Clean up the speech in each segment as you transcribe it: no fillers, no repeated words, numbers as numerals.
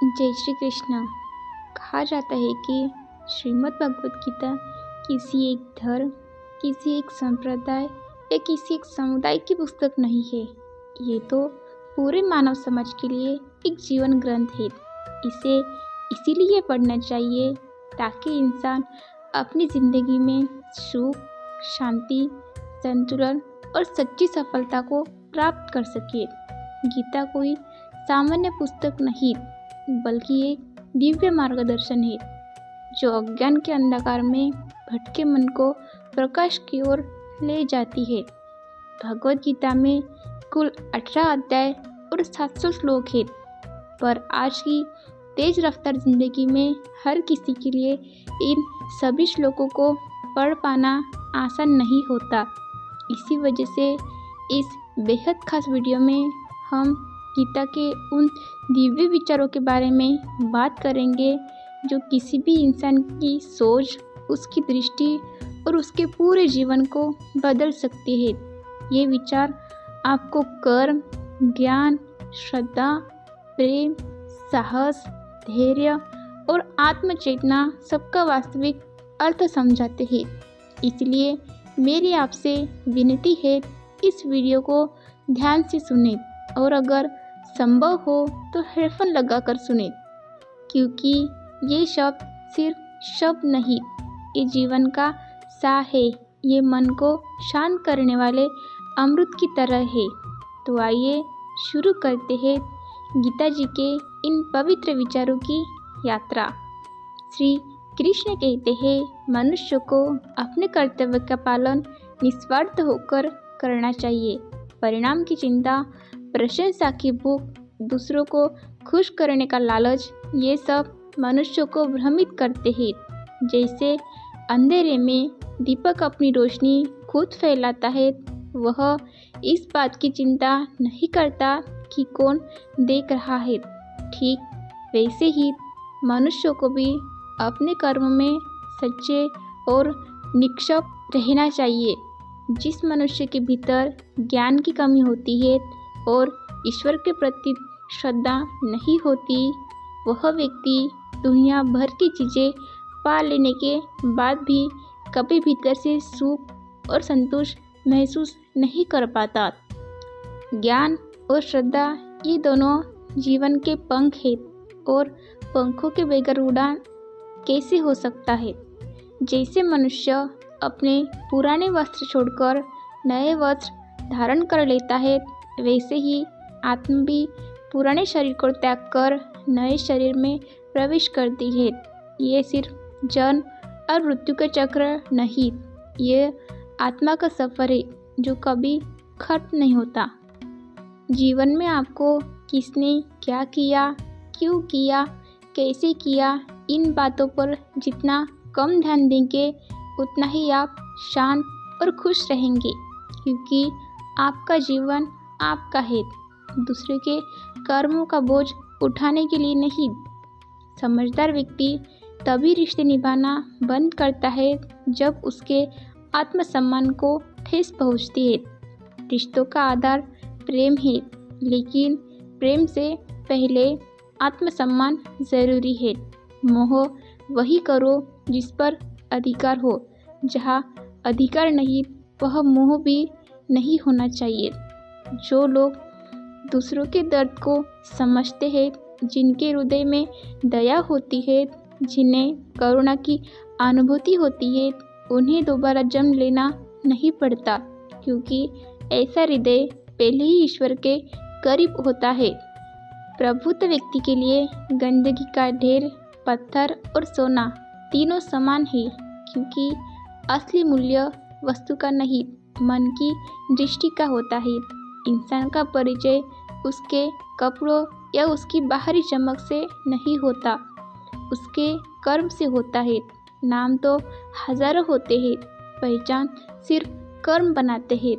जय श्री कृष्ण। कहा जाता है कि श्रीमद् भगवत गीता किसी एक धर्म, किसी एक संप्रदाय या किसी एक समुदाय की पुस्तक नहीं है। ये तो पूरे मानव समाज के लिए एक जीवन ग्रंथ है। इसे इसीलिए पढ़ना चाहिए ताकि इंसान अपनी ज़िंदगी में सुख, शांति, संतुलन और सच्ची सफलता को प्राप्त कर सके। गीता कोई सामान्य पुस्तक नहीं बल्कि एक दिव्य मार्गदर्शन है जो अज्ञान के अंधकार में भटके मन को प्रकाश की ओर ले जाती है। भगवत गीता में कुल 18 अध्याय और 700 श्लोक हैं, पर आज की तेज रफ्तार जिंदगी में हर किसी के लिए इन सभी श्लोकों को पढ़ पाना आसान नहीं होता। इसी वजह से इस बेहद खास वीडियो में हम गीता के उन दिव्य विचारों के बारे में बात करेंगे जो किसी भी इंसान की सोच, उसकी दृष्टि और उसके पूरे जीवन को बदल सकते हैं। ये विचार आपको कर्म, ज्ञान, श्रद्धा, प्रेम, साहस, धैर्य और आत्मचेतना सबका वास्तविक अर्थ समझाते हैं। इसलिए मेरी आपसे विनती है, इस वीडियो को ध्यान से सुनें और अगर संभव हो तो हेडफोन लगाकर सुनें, क्योंकि ये शब्द सिर्फ शब्द नहीं, ये जीवन का सार है। ये मन को शांत करने वाले अमृत की तरह है। तो आइए शुरू करते हैं गीता जी के इन पवित्र विचारों की यात्रा। श्री कृष्ण कहते हैं, मनुष्य को अपने कर्तव्य का पालन निस्वार्थ होकर करना चाहिए। परिणाम की चिंता, प्रशंसा की भूख, दूसरों को खुश करने का लालच, ये सब मनुष्य को भ्रमित करते हैं। जैसे अंधेरे में दीपक अपनी रोशनी खुद फैलाता है, वह इस बात की चिंता नहीं करता कि कौन देख रहा है। ठीक वैसे ही मनुष्य को भी अपने कर्म में सच्चे और निष्पक्ष रहना चाहिए। जिस मनुष्य के भीतर ज्ञान की कमी होती है और ईश्वर के प्रति श्रद्धा नहीं होती, वह व्यक्ति दुनिया भर की चीज़ें पा लेने के बाद भी कभी भीतर से सुख और संतोष महसूस नहीं कर पाता। ज्ञान और श्रद्धा ये दोनों जीवन के पंख हैं और पंखों के बगैर उड़ान कैसे हो सकता है। जैसे मनुष्य अपने पुराने वस्त्र छोड़कर नए वस्त्र धारण कर लेता है, वैसे ही आत्मा भी पुराने शरीर को त्याग कर नए शरीर में प्रवेश करती है। ये सिर्फ जन्म और मृत्यु का चक्र नहीं, ये आत्मा का सफ़र है जो कभी खत्म नहीं होता। जीवन में आपको किसने क्या किया, क्यों किया, कैसे किया, इन बातों पर जितना कम ध्यान देंगे उतना ही आप शांत और खुश रहेंगे, क्योंकि आपका जीवन आपका है, दूसरे के कर्मों का बोझ उठाने के लिए नहीं। समझदार व्यक्ति तभी रिश्ते निभाना बंद करता है जब उसके आत्मसम्मान को ठेस पहुंचती है। रिश्तों का आधार प्रेम है, लेकिन प्रेम से पहले आत्मसम्मान ज़रूरी है। मोह वही करो जिस पर अधिकार हो, जहाँ अधिकार नहीं वह मोह भी नहीं होना चाहिए। जो लोग दूसरों के दर्द को समझते हैं, जिनके हृदय में दया होती है, जिन्हें करुणा की अनुभूति होती है, उन्हें दोबारा जन्म लेना नहीं पड़ता, क्योंकि ऐसा हृदय पहले ही ईश्वर के करीब होता है। प्रबुद्ध व्यक्ति के लिए गंदगी का ढेर, पत्थर और सोना तीनों समान है, क्योंकि असली मूल्य वस्तु का नहीं, मन की दृष्टि का होता है। इंसान का परिचय उसके कपड़ों या उसकी बाहरी चमक से नहीं होता, उसके कर्म से होता है। नाम तो हजारों होते हैं, पहचान सिर्फ कर्म बनाते हैं।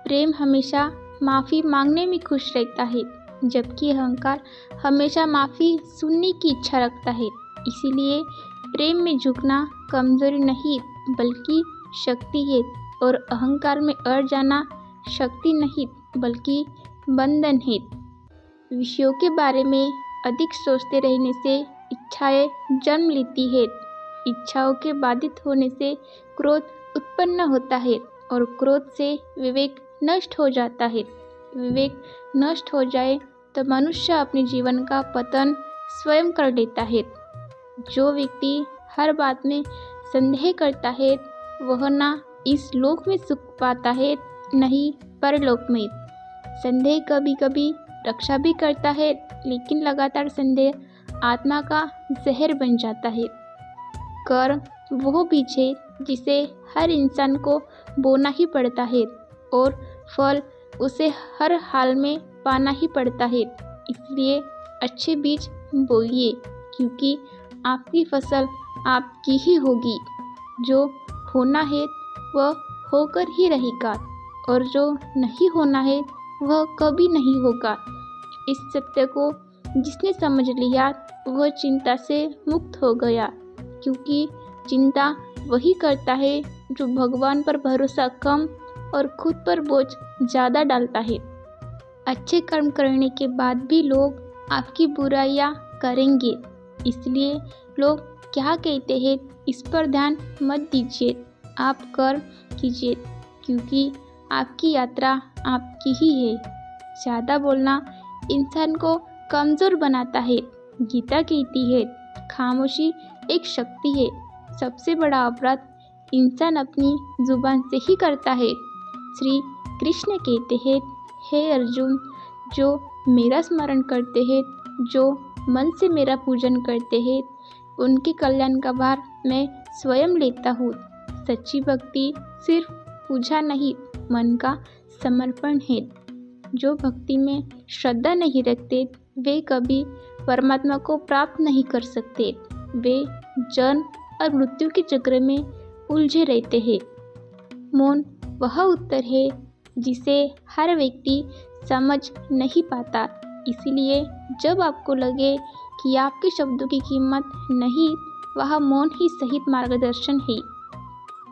प्रेम हमेशा माफ़ी मांगने में खुश रहता है, जबकि अहंकार हमेशा माफ़ी सुनने की इच्छा रखता है। इसीलिए प्रेम में झुकना कमजोरी नहीं बल्कि शक्ति है, और अहंकार में अड़ जाना शक्ति नहीं बल्कि बंधन है। विषयों के बारे में अधिक सोचते रहने से इच्छाएं जन्म लेती है। इच्छाओं के बाधित होने से क्रोध उत्पन्न होता है और क्रोध से विवेक नष्ट हो जाता है। विवेक नष्ट हो जाए तो मनुष्य अपने जीवन का पतन स्वयं कर लेता है। जो व्यक्ति हर बात में संदेह करता है वह ना इस लोक में सुख पाता है नहीं परलोक में। संदेह कभी कभी रक्षा भी करता है, लेकिन लगातार संदेह आत्मा का जहर बन जाता है। कर्म वो बीज है जिसे हर इंसान को बोना ही पड़ता है और फल उसे हर हाल में पाना ही पड़ता है। इसलिए अच्छे बीज बोइए, क्योंकि आपकी फसल आपकी ही होगी। जो होना है वह होकर ही रहेगा और जो नहीं होना है वह कभी नहीं होगा। इस सत्य को जिसने समझ लिया वह चिंता से मुक्त हो गया, क्योंकि चिंता वही करता है जो भगवान पर भरोसा कम और खुद पर बोझ ज़्यादा डालता है। अच्छे कर्म करने के बाद भी लोग आपकी बुराइयां करेंगे, इसलिए लोग क्या कहते हैं इस पर ध्यान मत दीजिए। आप कर्म कीजिए, क्योंकि आपकी यात्रा आपकी ही है। ज़्यादा बोलना इंसान को कमज़ोर बनाता है। गीता कहती है खामोशी एक शक्ति है। सबसे बड़ा अपराध इंसान अपनी जुबान से ही करता है। श्री कृष्ण कहते हैं, हे अर्जुन, जो मेरा स्मरण करते हैं, जो मन से मेरा पूजन करते हैं, उनके कल्याण का भार मैं स्वयं लेता हूँ। सच्ची भक्ति सिर्फ पूजा नहीं, मन का समर्पण है। जो भक्ति में श्रद्धा नहीं रखते वे कभी परमात्मा को प्राप्त नहीं कर सकते। वे जन्म और मृत्यु के चक्र में उलझे रहते हैं। मौन वह उत्तर है जिसे हर व्यक्ति समझ नहीं पाता। इसलिए जब आपको लगे कि आपके शब्दों की कीमत नहीं, वह मौन ही सही मार्गदर्शन है।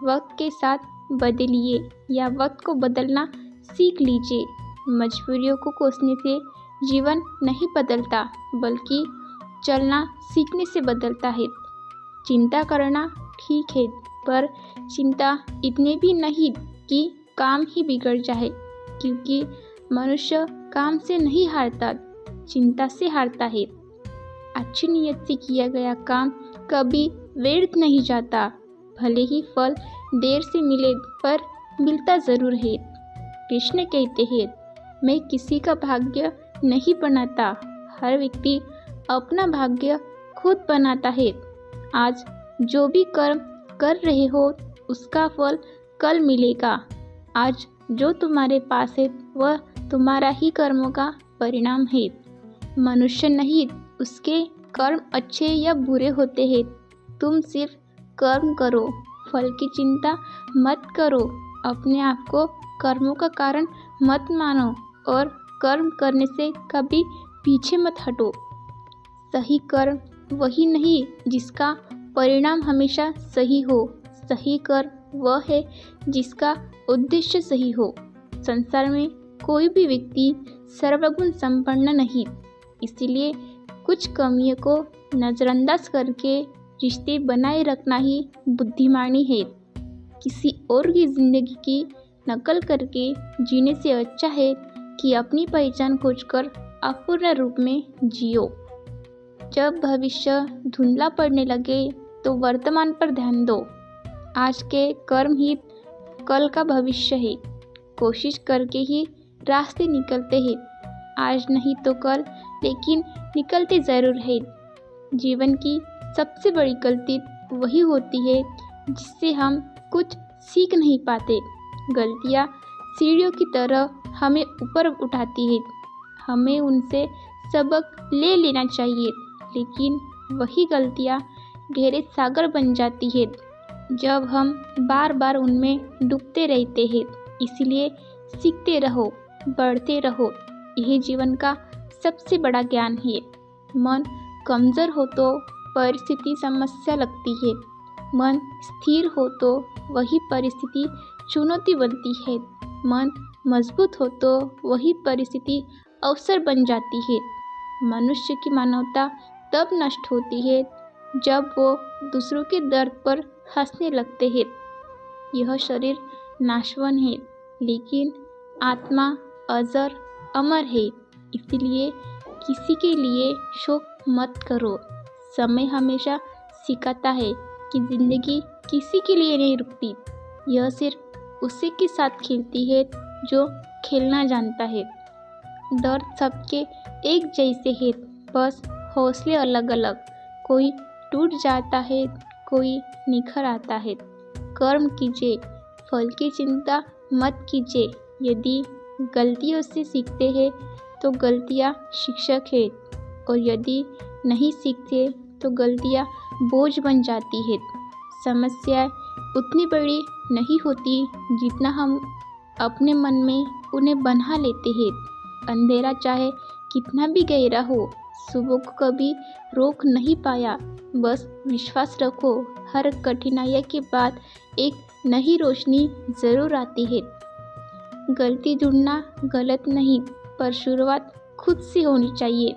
वक्त के साथ बदलिए या वक्त को बदलना सीख लीजिए। मजबूरियों को कोसने से जीवन नहीं बदलता, बल्कि चलना सीखने से बदलता है। चिंता करना ठीक है, पर चिंता इतने भी नहीं कि काम ही बिगड़ जाए, क्योंकि मनुष्य काम से नहीं हारता, चिंता से हारता है। अच्छी नीयत से किया गया काम कभी व्यर्थ नहीं जाता, भले ही फल देर से मिले पर मिलता ज़रूर है। कृष्ण कहते हैं, मैं किसी का भाग्य नहीं बनाता, हर व्यक्ति अपना भाग्य खुद बनाता है। आज जो भी कर्म कर रहे हो उसका फल कल मिलेगा। आज जो तुम्हारे पास है वह तुम्हारा ही कर्मों का परिणाम है। मनुष्य नहीं, उसके कर्म अच्छे या बुरे होते हैं। तुम सिर्फ कर्म करो, फल की चिंता मत करो। अपने आप को कर्मों का कारण मत मानो और कर्म करने से कभी पीछे मत हटो। सही कर्म वही नहीं जिसका परिणाम हमेशा सही हो। सही कर्म वह है जिसका उद्देश्य सही हो। संसार में कोई भी व्यक्ति सर्वगुण संपन्न नहीं, इसलिए कुछ कमियों को नज़रअंदाज करके रिश्ते बनाए रखना ही बुद्धिमानी है। किसी और की जिंदगी की नकल करके जीने से अच्छा है कि अपनी पहचान खोजकर अपूर्ण रूप में जियो। जब भविष्य धुंधला पड़ने लगे तो वर्तमान पर ध्यान दो। आज के कर्म ही कल का भविष्य है। कोशिश करके ही रास्ते निकलते हैं। आज नहीं तो कल, लेकिन निकलते ज़रूर है। जीवन की सबसे बड़ी गलती वही होती है जिससे हम कुछ सीख नहीं पाते। गलतियाँ सीढ़ियों की तरह हमें ऊपर उठाती है। हमें उनसे सबक ले लेना चाहिए, लेकिन वही गलतियाँ गहरे सागर बन जाती है जब हम बार बार उनमें डूबते रहते हैं। इसलिए सीखते रहो, बढ़ते रहो। यही जीवन का सबसे बड़ा ज्ञान है। मन कमज़ोर हो तो परिस्थिति समस्या लगती है। मन स्थिर हो तो वही परिस्थिति चुनौती बनती है। मन मजबूत हो तो वही परिस्थिति अवसर बन जाती है। मनुष्य की मानवता तब नष्ट होती है जब वो दूसरों के दर्द पर हंसने लगते हैं। यह शरीर नाशवान है, लेकिन आत्मा अजर अमर है। इसलिए किसी के लिए शोक मत करो। समय हमेशा सिखाता है कि जिंदगी किसी के लिए नहीं रुकती। यह सिर्फ उसी के साथ खेलती है जो खेलना जानता है। दर्द सबके एक जैसे है, बस हौसले अलग अलग। कोई टूट जाता है, कोई निखर आता है। कर्म कीजिए, फल की चिंता मत कीजिए। यदि गलतियों से सीखते हैं तो गलतियाँ शिक्षक है, और यदि नहीं सीखते तो गलतियाँ बोझ बन जाती है। समस्याएं उतनी बड़ी नहीं होती जितना हम अपने मन में उन्हें बना लेते हैं। अंधेरा चाहे कितना भी गहरा हो, सुबह को कभी रोक नहीं पाया। बस विश्वास रखो, हर कठिनाई के बाद एक नई रोशनी जरूर आती है। गलती ढूंढना गलत नहीं, पर शुरुआत खुद से होनी चाहिए।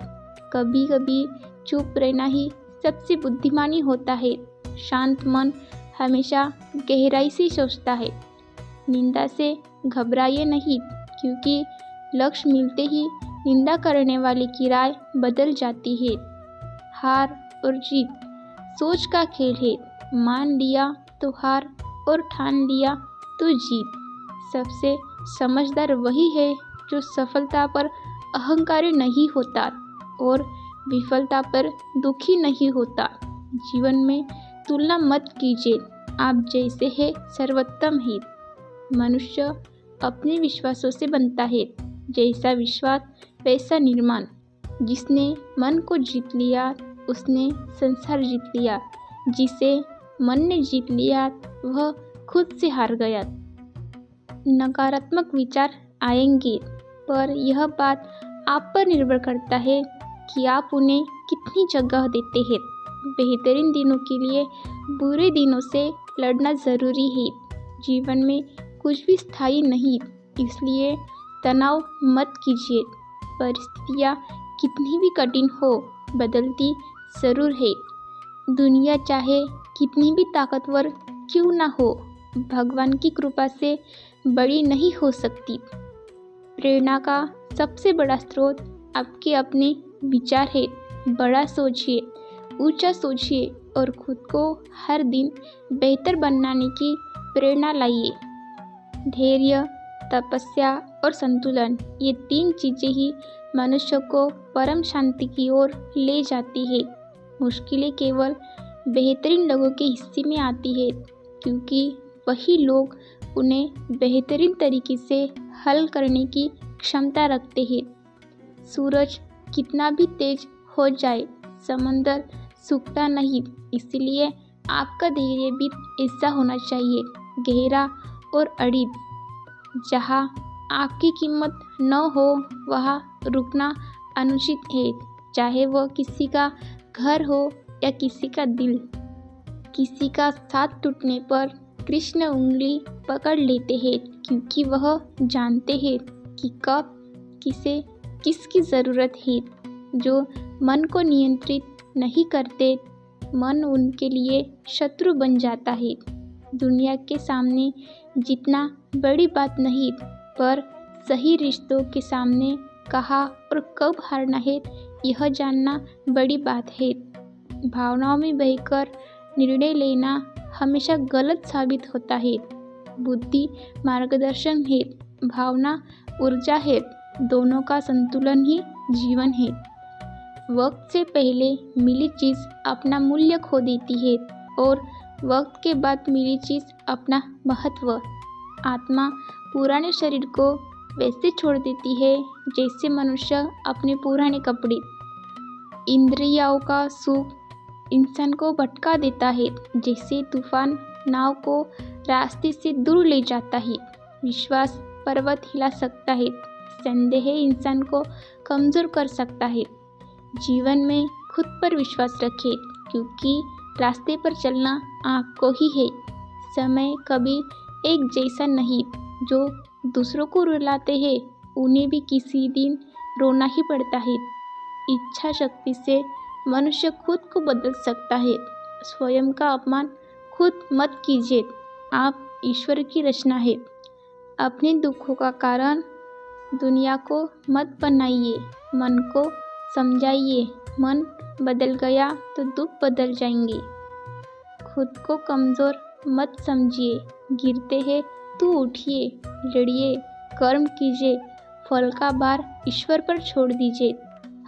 कभी कभी चुप रहना ही सबसे बुद्धिमानी होता है। शांत मन हमेशा गहराई से सोचता है। निंदा से घबराइए नहीं, क्योंकि लक्ष्य मिलते ही निंदा करने वाले की राय बदल जाती है। हार और जीत सोच का खेल है। मान लिया तो हार, और ठान लिया तो जीत। सबसे समझदार वही है जो सफलता पर अहंकारी नहीं होता और विफलता पर दुखी नहीं होता। जीवन में तुलना मत कीजिए, आप जैसे हैं सर्वोत्तम है। मनुष्य अपने विश्वासों से बनता है। जैसा विश्वास वैसा निर्माण। जिसने मन को जीत लिया उसने संसार जीत लिया। जिसे मन ने जीत लिया वह खुद से हार गया। नकारात्मक विचार आएंगे, पर यह बात आप पर निर्भर करता है कि आप उन्हें कितनी जगह देते हैं। बेहतरीन दिनों के लिए बुरे दिनों से लड़ना ज़रूरी है। जीवन में कुछ भी स्थायी नहीं, इसलिए तनाव मत कीजिए। परिस्थितियाँ कितनी भी कठिन हो, बदलती ज़रूर है। दुनिया चाहे कितनी भी ताकतवर क्यों ना हो, भगवान की कृपा से बड़ी नहीं हो सकती। प्रेरणा का सबसे बड़ा स्रोत आपके अपने विचार है। बड़ा सोचिए, ऊंचा सोचिए और खुद को हर दिन बेहतर बनाने की प्रेरणा लाइए। धैर्य, तपस्या और संतुलन, ये 3 चीज़ें ही मनुष्य को परम शांति की ओर ले जाती है। मुश्किलें केवल बेहतरीन लोगों के हिस्से में आती है, क्योंकि वही लोग उन्हें बेहतरीन तरीके से हल करने की क्षमता रखते हैं। सूरज कितना भी तेज हो जाए, समंदर सूखता नहीं। इसलिए आपका धैर्य भी ऐसा होना चाहिए, गहरा और अड़िग। जहाँ आपकी कीमत न हो वहाँ रुकना अनुचित है, चाहे वह किसी का घर हो या किसी का दिल। किसी का साथ टूटने पर कृष्ण उंगली पकड़ लेते हैं, क्योंकि वह जानते हैं कि कब किसे किसकी ज़रूरत है। जो मन को नियंत्रित नहीं करते, मन उनके लिए शत्रु बन जाता है। दुनिया के सामने जितना बड़ी बात नहीं, पर सही रिश्तों के सामने कहाँ और कब हारना है, यह जानना बड़ी बात है। भावनाओं में बहकर निर्णय लेना हमेशा गलत साबित होता है। बुद्धि मार्गदर्शन है, भावना ऊर्जा है। दोनों का संतुलन ही जीवन है। वक्त से पहले मिली चीज़ अपना मूल्य खो देती है, और वक्त के बाद मिली चीज़ अपना महत्व। आत्मा पुराने शरीर को वैसे छोड़ देती है जैसे मनुष्य अपने पुराने कपड़े। इंद्रियों का सुख इंसान को भटका देता है, जैसे तूफान नाव को रास्ते से दूर ले जाता है। विश्वास पर्वत हिला सकता है, संदेह इंसान को कमज़ोर कर सकता है। जीवन में खुद पर विश्वास रखें, क्योंकि रास्ते पर चलना आपको ही है। समय कभी एक जैसा नहीं। जो दूसरों को रुलाते हैं उन्हें भी किसी दिन रोना ही पड़ता है। इच्छा शक्ति से मनुष्य खुद को बदल सकता है। स्वयं का अपमान खुद मत कीजिए, आप ईश्वर की रचना है। अपने दुखों का कारण दुनिया को मत बनाइए, मन को समझाइए। मन बदल गया तो दुख बदल जाएंगे। खुद को कमज़ोर मत समझिए, गिरते हैं तो उठिए, लड़िए, कर्म कीजिए, फल का भार ईश्वर पर छोड़ दीजिए।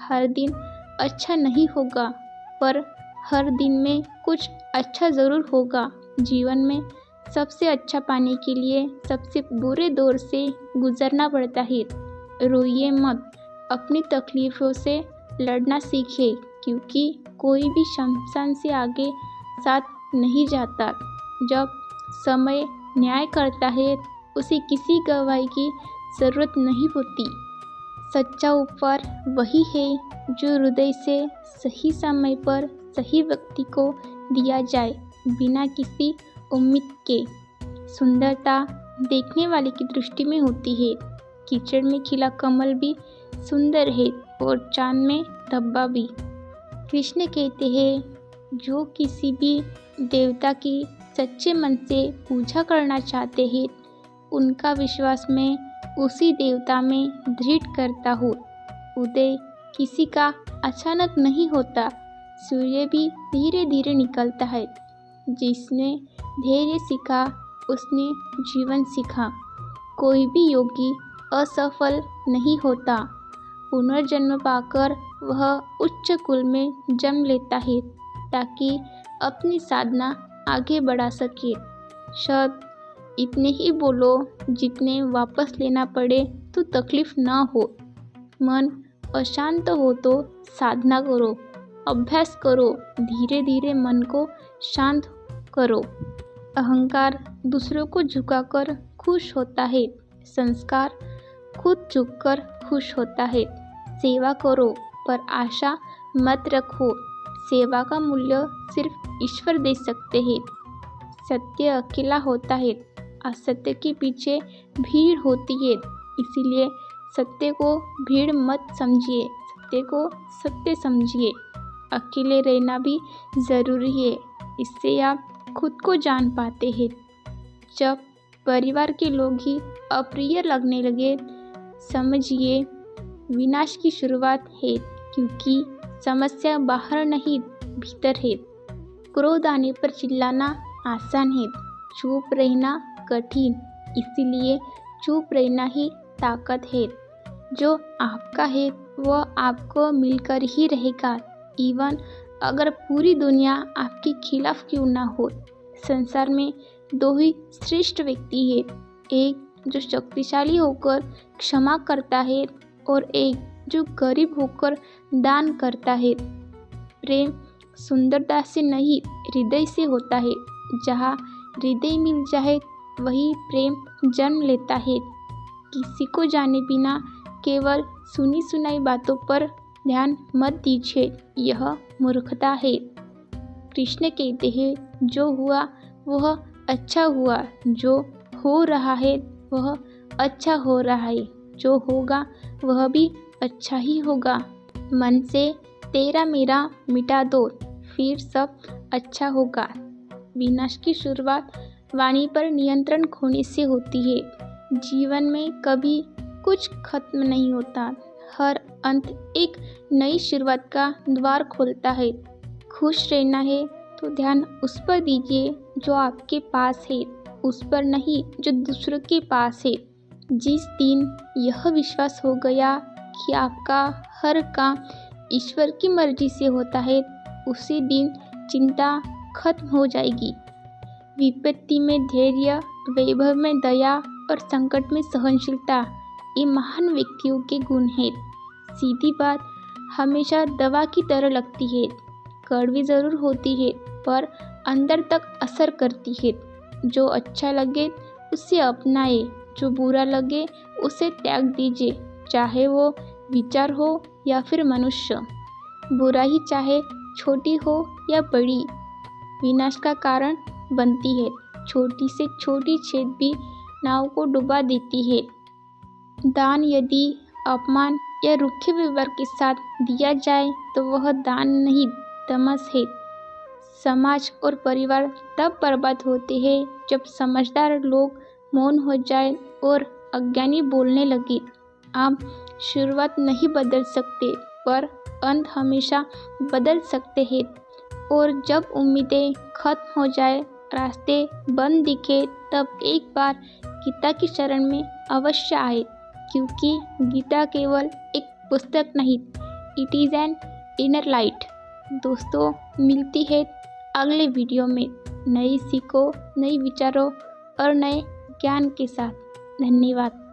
हर दिन अच्छा नहीं होगा, पर हर दिन में कुछ अच्छा ज़रूर होगा। जीवन में सबसे अच्छा पाने के लिए सबसे बुरे दौर से गुजरना पड़ता है। रोइए मत, अपनी तकलीफ़ों से लड़ना सीखिए, क्योंकि कोई भी शमशान से आगे साथ नहीं जाता। जब समय न्याय करता है, उसे किसी गवाही की ज़रूरत नहीं होती। सच्चा उपहार वही है जो हृदय से सही समय पर सही व्यक्ति को दिया जाए, बिना किसी उम्मीद के। सुंदरता देखने वाले की दृष्टि में होती है। कीचड़ में खिला कमल भी सुंदर है और चांद में धब्बा भी। कृष्ण कहते हैं, जो किसी भी देवता की सच्चे मन से पूजा करना चाहते हैं, उनका विश्वास मैं उसी देवता में दृढ़ करता हूँ। उदय किसी का अचानक नहीं होता, सूर्य भी धीरे धीरे निकलता है। जिसने धैर्य सीखा उसने जीवन सीखा। कोई भी योगी असफल नहीं होता, पुनर्जन्म पाकर वह उच्च कुल में जन्म लेता है ताकि अपनी साधना आगे बढ़ा सके। शब्द इतने ही बोलो जितने वापस लेना पड़े तो तकलीफ ना हो। मन अशांत हो तो साधना करो, अभ्यास करो, धीरे धीरे मन को शांत करो। अहंकार दूसरों को झुकाकर खुश होता है, संस्कार खुद झुककर खुश होता है। सेवा करो पर आशा मत रखो, सेवा का मूल्य सिर्फ ईश्वर दे सकते हैं। सत्य अकेला होता है, असत्य के पीछे भीड़ होती है, इसीलिए सत्य को भीड़ मत समझिए, सत्य को सत्य समझिए। अकेले रहना भी ज़रूरी है, इससे आप खुद को जान पाते हैं। जब परिवार के लोग ही अप्रिय लगने लगे, समझिए विनाश की शुरुआत है, क्योंकि समस्या बाहर नहीं भीतर है। क्रोध आने पर चिल्लाना आसान है, चुप रहना कठिन, इसीलिए चुप रहना ही ताकत है। जो आपका है वह आपको मिलकर ही रहेगा, इवन अगर पूरी दुनिया आपके खिलाफ क्यों ना हो। संसार में दो ही श्रेष्ठ व्यक्ति है, एक जो शक्तिशाली होकर क्षमा करता है और एक जो गरीब होकर दान करता है। प्रेम सुंदरता से नहीं, हृदय से होता है। जहाँ हृदय मिल जाए वही प्रेम जन्म लेता है। किसी को जाने बिना केवल सुनी सुनाई बातों पर ध्यान मत दीजिए, यह मूर्खता है। कृष्ण कहते हैं, जो हुआ वह अच्छा हुआ, जो हो रहा है वह अच्छा हो रहा है, जो होगा वह भी अच्छा ही होगा। मन से तेरा मेरा मिटा दो, फिर सब अच्छा होगा। विनाश की शुरुआत वाणी पर नियंत्रण खोने से होती है। जीवन में कभी कुछ खत्म नहीं होता, हर अंत एक नई शुरुआत का द्वार खोलता है। खुश रहना है तो ध्यान उस पर दीजिए जो आपके पास है, उस पर नहीं जो दूसरों के पास है। जिस दिन यह विश्वास हो गया कि आपका हर काम ईश्वर की मर्जी से होता है, उसी दिन चिंता खत्म हो जाएगी। विपत्ति में धैर्य, वैभव में दया और संकट में सहनशीलता, ये महान व्यक्तियों के गुण हैं। सीधी बात हमेशा दवा की तरह लगती है, कड़वी ज़रूर होती है पर अंदर तक असर करती है। जो अच्छा लगे उसे अपनाए, जो बुरा लगे उसे त्याग दीजिए, चाहे वो विचार हो या फिर मनुष्य। बुराई चाहे छोटी हो या बड़ी, विनाश का कारण बनती है। छोटी से छोटी छेद भी नाव को डुबा देती है। दान यदि अपमान या रूखे व्यवहार के साथ दिया जाए तो वह दान नहीं तमस है। समाज और परिवार तब बर्बाद होते हैं जब समझदार लोग मौन हो जाए और अज्ञानी बोलने लगे। आप शुरुआत नहीं बदल सकते पर अंत हमेशा बदल सकते हैं। और जब उम्मीदें खत्म हो जाए, रास्ते बंद दिखे, तब एक बार गीता की शरण में अवश्य आए, क्योंकि गीता केवल एक पुस्तक नहीं, it is an inner light. दोस्तों, मिलती है अगले वीडियो में नई सीखों, नए विचारों और नए ज्ञान के साथ। धन्यवाद।